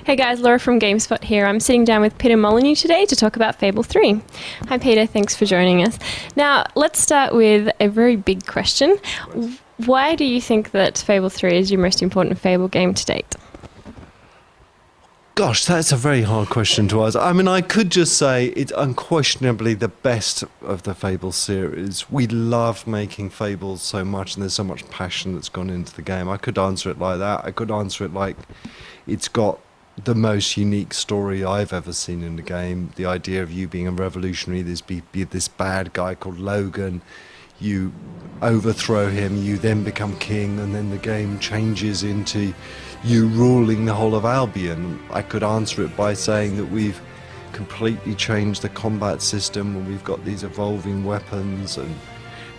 Hey guys, Laura from GameSpot here. I'm sitting down with Peter Molyneux today to talk about Fable 3. Hi Peter, thanks for joining us. Now, let's start with a very big question. Why do you think that Fable 3 is your most important Fable game to date? Gosh, that's a very hard question to ask. I mean, I could just say it's unquestionably the best of the Fable series. We love making Fables so much, and there's so much passion that's gone into the game. I could answer it like that. I could answer it like it's got the most unique story I've ever seen in the game. The idea of you being a revolutionary, this bad guy called Logan, you overthrow him, you then become king, and then the game changes into you ruling the whole of Albion. I could answer it by saying that we've completely changed the combat system and we've got these evolving weapons, and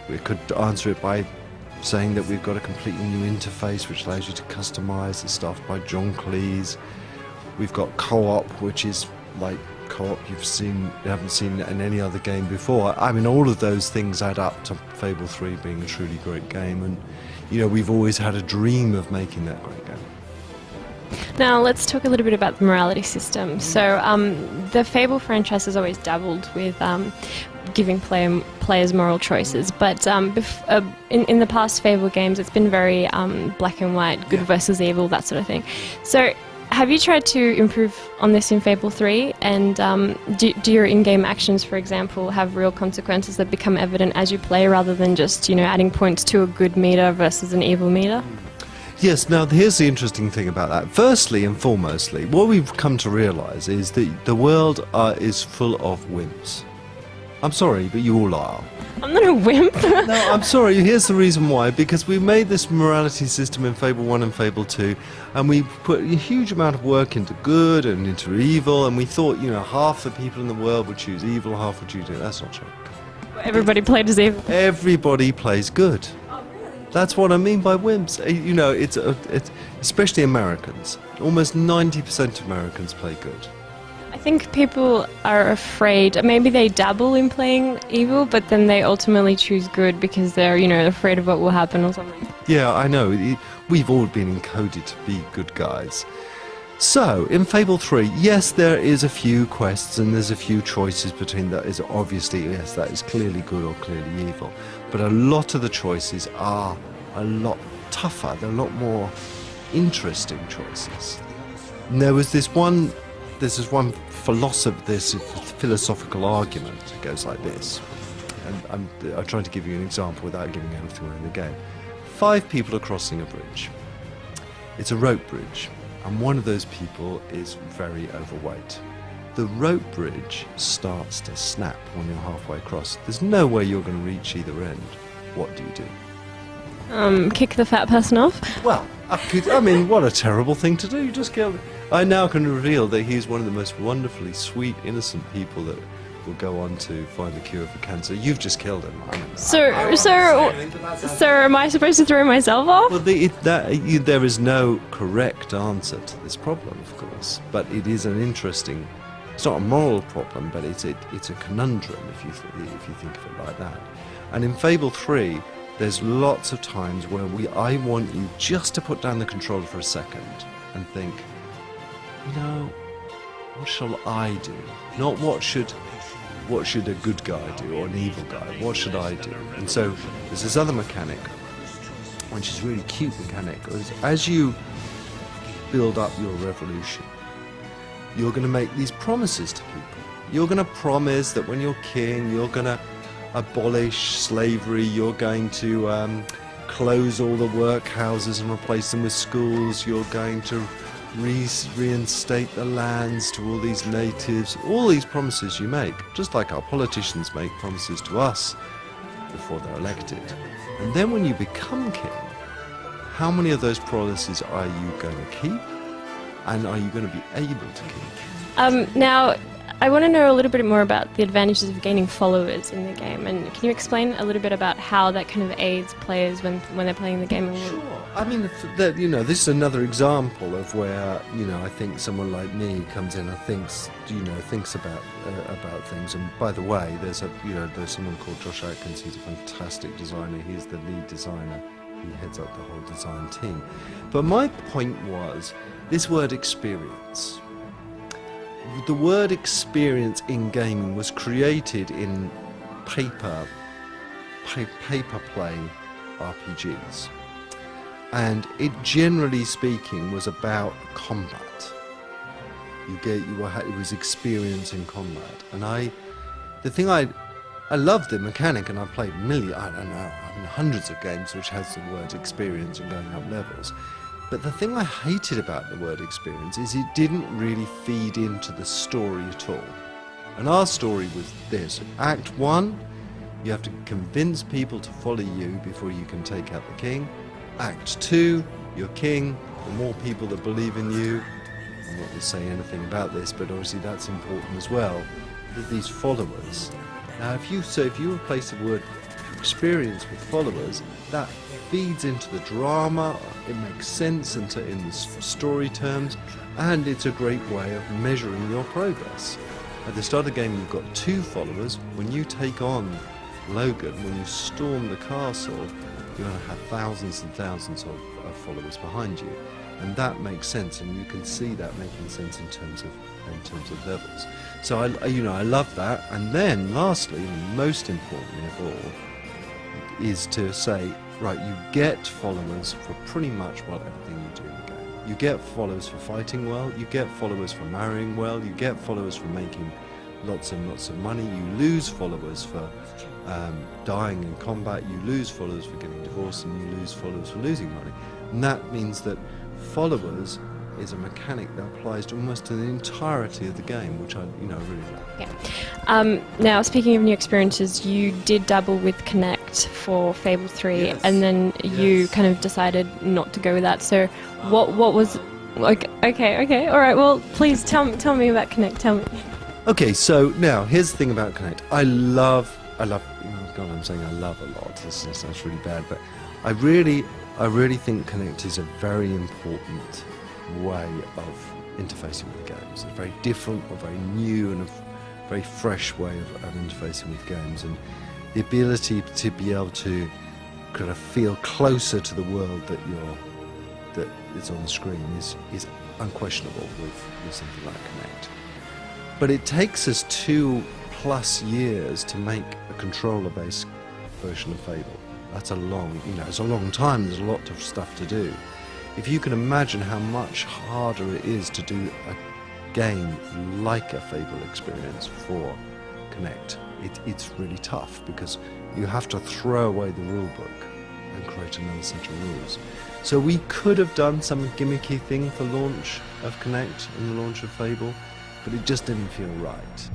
we could answer it by saying that we've got a completely new interface which allows you to customize the stuff by John Cleese. We've got co-op, which is like co-op you haven't seen in any other game before. I mean, all of those things add up to Fable 3 being a truly great game, and we've always had a dream of making that great game. Now, let's talk a little bit about the morality system. So, the Fable franchise has always dabbled with giving players moral choices, but in the past Fable games, it's been very black and white, good versus evil, that sort of thing. So, have you tried to improve on this in Fable 3? And do your in-game actions, for example, have real consequences that become evident as you play, rather than just adding points to a good meter versus an evil meter? Yes, now here's the interesting thing about that. Firstly and foremostly, what we've come to realise is that the world is full of wimps. I'm sorry, but you all are. I'm not a wimp. No, I'm sorry, here's the reason why. Because we made this morality system in Fable 1 and Fable 2, and we put a huge amount of work into good and into evil, and we thought, half the people in the world would choose evil, half would choose it. That's not true. Everybody played as evil. Everybody plays good. That's what I mean by wimps. It's especially Americans. Almost 90% of Americans play good. I think people are afraid. Maybe they dabble in playing evil, but then they ultimately choose good because they're, afraid of what will happen or something. Yeah, I know. We've all been encoded to be good guys. So, in Fable 3, yes, there is a few quests and there's a few choices between that. Is obviously, yes, that is clearly good or clearly evil. But a lot of the choices are a lot tougher. They're a lot more interesting choices. And there was this philosophical argument. It goes like this. And I'm trying to give you an example without giving anything away in the game. 5 people are crossing a bridge. It's a rope bridge. And one of those people is very overweight. The rope bridge starts to snap when you're halfway across. There's no way you're going to reach either end. What do you do? Kick the fat person off? Well, what a terrible thing to do. You just kill him. I now can reveal that he's one of the most wonderfully sweet, innocent people that will go on to find the cure for cancer. You've just killed him. So am I supposed to throw myself off? Well, there is no correct answer to this problem, of course, but it is an interesting. It's not a moral problem, but it's a conundrum if you think of it like that. And in Fable 3, there's lots of times where I want you just to put down the controller for a second and think, what shall I do? Not what should a good guy do or an evil guy? What should I do? And so there's this other mechanic, which is a really cute mechanic. As you build up your revolution, you're going to make these promises to people. You're going to promise that when you're king, you're going to abolish slavery, you're going to close all the workhouses and replace them with schools, you're going to reinstate the lands to all these natives. All these promises you make, just like our politicians make promises to us before they're elected. And then when you become king, how many of those promises are you going to keep? And are you going to be able to keep? Now, I want to know a little bit more about the advantages of gaining followers in the game, and can you explain a little bit about how that kind of aids players when they're playing the game? Sure. I mean, this is another example of where I think someone like me comes in and thinks about things. And by the way, there's someone called Josh Atkins. He's a fantastic designer. He's the lead designer he heads up the whole design team. But my point was this word experience. The word experience in gaming was created in paper play RPGs, and it, generally speaking, was about combat. It was experience in combat, and I love the mechanic, and I've played hundreds of games which has the word experience and going up levels. But the thing I hated about the word experience is it didn't really feed into the story at all. And our story was this: Act 1, you have to convince people to follow you before you can take out the king. Act 2, you're king, the more people that believe in you. I'm not going to say anything about this, but obviously that's important as well, that these followers. Now if you replace the word experience with followers, that feeds into the drama, it makes sense in the story terms, and it's a great way of measuring your progress. At the start of the game you've got 2 followers. When you take on Logan, when you storm the castle, you're going to have thousands and thousands of followers behind you, and that makes sense, and you can see that making sense in terms of levels. So I love that. And then lastly, and most importantly of all, is to say, right, you get followers for pretty much everything you do in the game. You get followers for fighting well, you get followers for marrying well, you get followers for making lots and lots of money, you lose followers for dying in combat, you lose followers for getting divorced, and you lose followers for losing money. And that means that followers is a mechanic that applies to almost the entirety of the game, which I really like. Yeah. Now, speaking of new experiences, you did dabble with Kinect for Fable 3, Yes. and then you kind of decided not to go with that. So, what was like? Okay, all right. Well, please tell me about Kinect. Tell me. Okay, so now here's the thing about Kinect. I love. God, I'm saying I love a lot. This sounds really bad, but I really think Kinect is a very important way of interfacing with games. It's very different, or very new, and a very fresh way of interfacing with games. And the ability to be able to kind of feel closer to the world that is on the screen is unquestionable with something like Kinect. But it takes us 2+ years to make a controller-based version of Fable. That's it's a long time. There's a lot of stuff to do. If you can imagine how much harder it is to do a game like a Fable experience for Kinect, it's really tough, because you have to throw away the rule book and create another set of rules. So we could have done some gimmicky thing for launch of Kinect and the launch of Fable, but it just didn't feel right.